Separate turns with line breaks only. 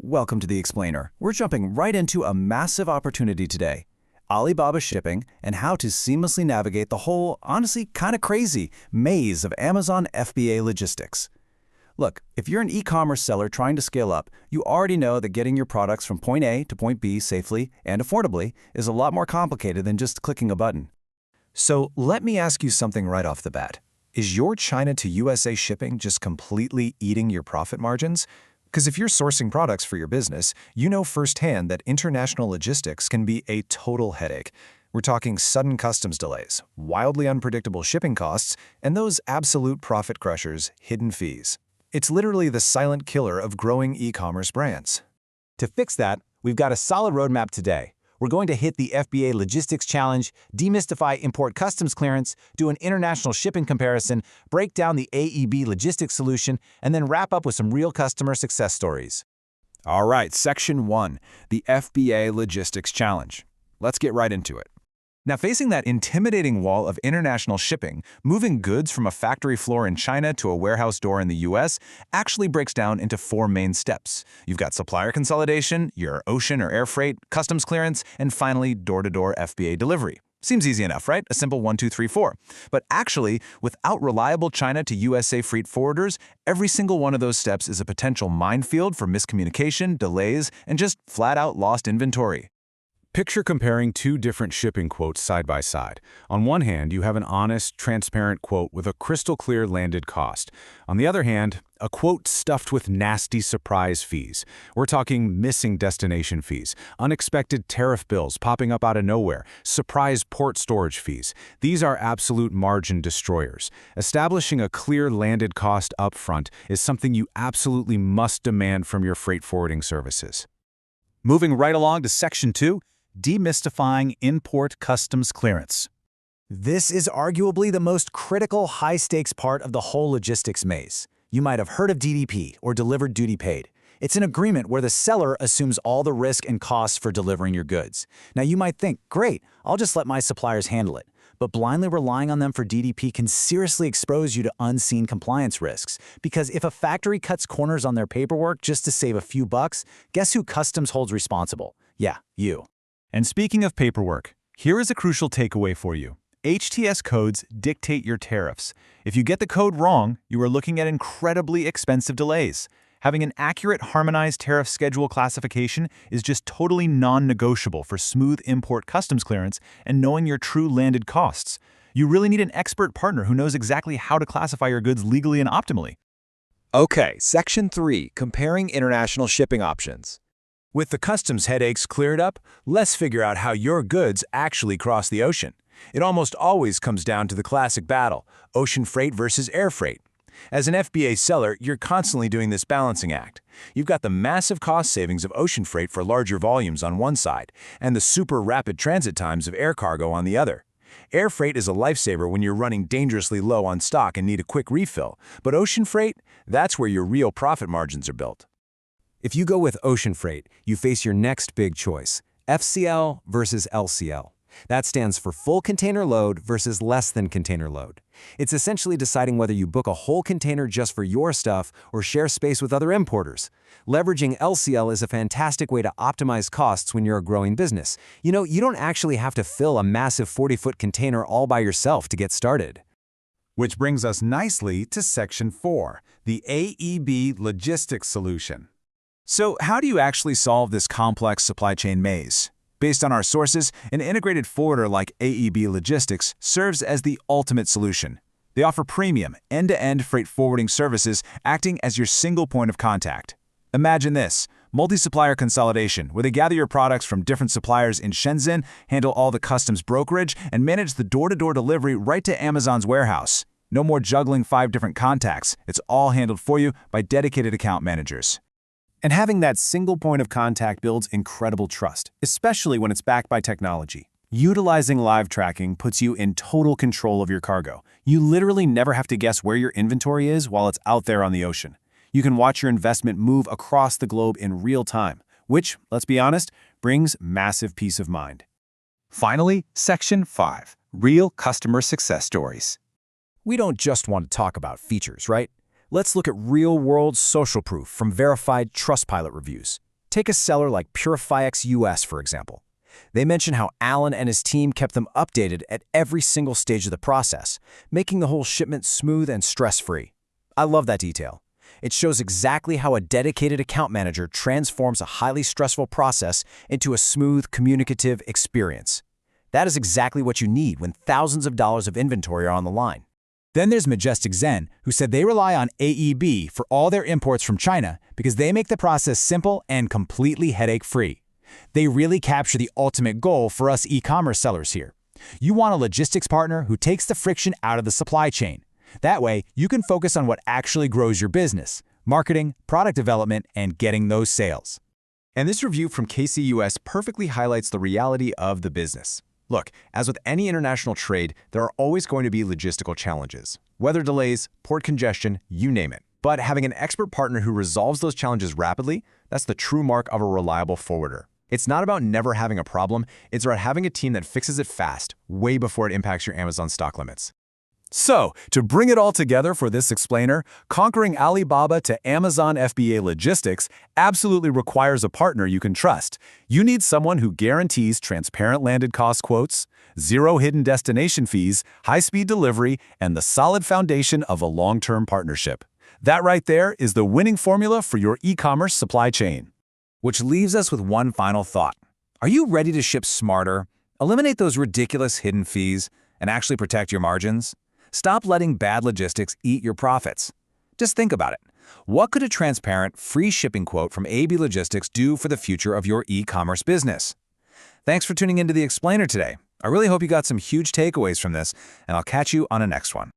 Welcome to The Explainer. We're jumping right into a massive opportunity today. Alibaba shipping and how to seamlessly navigate the whole, honestly, kind of crazy maze of Amazon FBA logistics. Look, if you're an e-commerce seller trying to scale up, you already know that getting your products from point A to point B safely and affordably is a lot more complicated than just clicking a button.
So let me ask you something right off the bat. Is your China to USA shipping just completely eating your profit margins? Because if you're sourcing products for your business, you know firsthand that international logistics can be a total headache. We're talking sudden customs delays, wildly unpredictable shipping costs, and those absolute profit crushers, hidden fees. It's literally the silent killer of growing e-commerce brands.
To fix that, we've got a solid roadmap today. We're going to hit the FBA Logistics Challenge, demystify import customs clearance, do an international shipping comparison, break down the AEB logistics solution, and then wrap up with some real customer success stories.
All right, Section 1, the FBA Logistics Challenge. Let's get right into it.
Now, facing that intimidating wall of international shipping, moving goods from a factory floor in China to a warehouse door in the US actually breaks down into 4 main steps. You've got supplier consolidation, your ocean or air freight, customs clearance, and finally, door-to-door FBA delivery. Seems easy enough, right? A simple 1, 2, 3, 4. But actually, without reliable China to USA freight forwarders, every single one of those steps is a potential minefield for miscommunication, delays, and just flat-out lost inventory.
Picture comparing 2 different shipping quotes side by side. On one hand, you have an honest, transparent quote with a crystal-clear landed cost. On the other hand, a quote stuffed with nasty surprise fees. We're talking missing destination fees, unexpected tariff bills popping up out of nowhere, surprise port storage fees. These are absolute margin destroyers. Establishing a clear landed cost up front is something you absolutely must demand from your freight forwarding services.
Moving right along to Section 2, demystifying import customs clearance. This is arguably the most critical, high-stakes part of the whole logistics maze. You might have heard of DDP, or Delivered Duty Paid. It's an agreement where the seller assumes all the risk and costs for delivering your goods. Now, you might think, great, I'll just let my suppliers handle it. But blindly relying on them for DDP can seriously expose you to unseen compliance risks. Because if a factory cuts corners on their paperwork just to save a few bucks, guess who customs holds responsible? Yeah, you.
And speaking of paperwork, here is a crucial takeaway for you. HTS codes dictate your tariffs. If you get the code wrong, you are looking at incredibly expensive delays. Having an accurate, harmonized tariff schedule classification is just totally non-negotiable for smooth import customs clearance and knowing your true landed costs. You really need an expert partner who knows exactly how to classify your goods legally and optimally.
Okay, Section 3, comparing international shipping options.
With the customs headaches cleared up, let's figure out how your goods actually cross the ocean. It almost always comes down to the classic battle, ocean freight versus air freight. As an FBA seller, you're constantly doing this balancing act. You've got the massive cost savings of ocean freight for larger volumes on one side, and the super rapid transit times of air cargo on the other. Air freight is a lifesaver when you're running dangerously low on stock and need a quick refill, but ocean freight, that's where your real profit margins are built.
If you go with ocean freight, you face your next big choice, FCL versus LCL. That stands for full container load versus less than container load. It's essentially deciding whether you book a whole container just for your stuff or share space with other importers. Leveraging LCL is a fantastic way to optimize costs when you're a growing business. You know, you don't actually have to fill a massive 40-foot container all by yourself to get started.
Which brings us nicely to Section 4, the AEB Logistics Solution.
So how do you actually solve this complex supply chain maze? Based on our sources, an integrated forwarder like AEB Logistics serves as the ultimate solution. They offer premium, end-to-end freight forwarding services acting as your single point of contact. Imagine this, multi-supplier consolidation, where they gather your products from different suppliers in Shenzhen, handle all the customs brokerage, and manage the door-to-door delivery right to Amazon's warehouse. No more juggling 5 different contacts. It's all handled for you by dedicated account managers.
And having that single point of contact builds incredible trust, especially when it's backed by technology. Utilizing live tracking puts you in total control of your cargo. You literally never have to guess where your inventory is while it's out there on the ocean. You can watch your investment move across the globe in real time, which, let's be honest, brings massive peace of mind.
Finally, Section 5, real customer success stories.
We don't just want to talk about features, right? Let's look at real-world social proof from verified Trustpilot reviews.
Take a seller like PurifyX US, for example. They mention how Alan and his team kept them updated at every single stage of the process, making the whole shipment smooth and stress-free. I love that detail. It shows exactly how a dedicated account manager transforms a highly stressful process into a smooth, communicative experience. That is exactly what you need when thousands of dollars of inventory are on the line. Then there's Majestic Zen, who said they rely on AEB for all their imports from China because they make the process simple and completely headache-free. They really capture the ultimate goal for us e-commerce sellers here. You want a logistics partner who takes the friction out of the supply chain. That way, you can focus on what actually grows your business: marketing, product development, and getting those sales.
And this review from KCUS perfectly highlights the reality of the business. Look, as with any international trade, there are always going to be logistical challenges. Weather delays, port congestion, you name it. But having an expert partner who resolves those challenges rapidly, that's the true mark of a reliable forwarder. It's not about never having a problem, it's about having a team that fixes it fast, way before it impacts your Amazon stock limits.
So, to bring it all together for this explainer, conquering Alibaba to Amazon FBA logistics absolutely requires a partner you can trust. You need someone who guarantees transparent landed cost quotes, zero hidden destination fees, high-speed delivery, and the solid foundation of a long-term partnership. That right there is the winning formula for your e-commerce supply chain.
Which leaves us with one final thought. Are you ready to ship smarter, eliminate those ridiculous hidden fees, and actually protect your margins? Stop letting bad logistics eat your profits. Just think about it. What could a transparent, free shipping quote from AEB Logistics do for the future of your e-commerce business? Thanks for tuning into The Explainer today. I really hope you got some huge takeaways from this, and I'll catch you on the next one.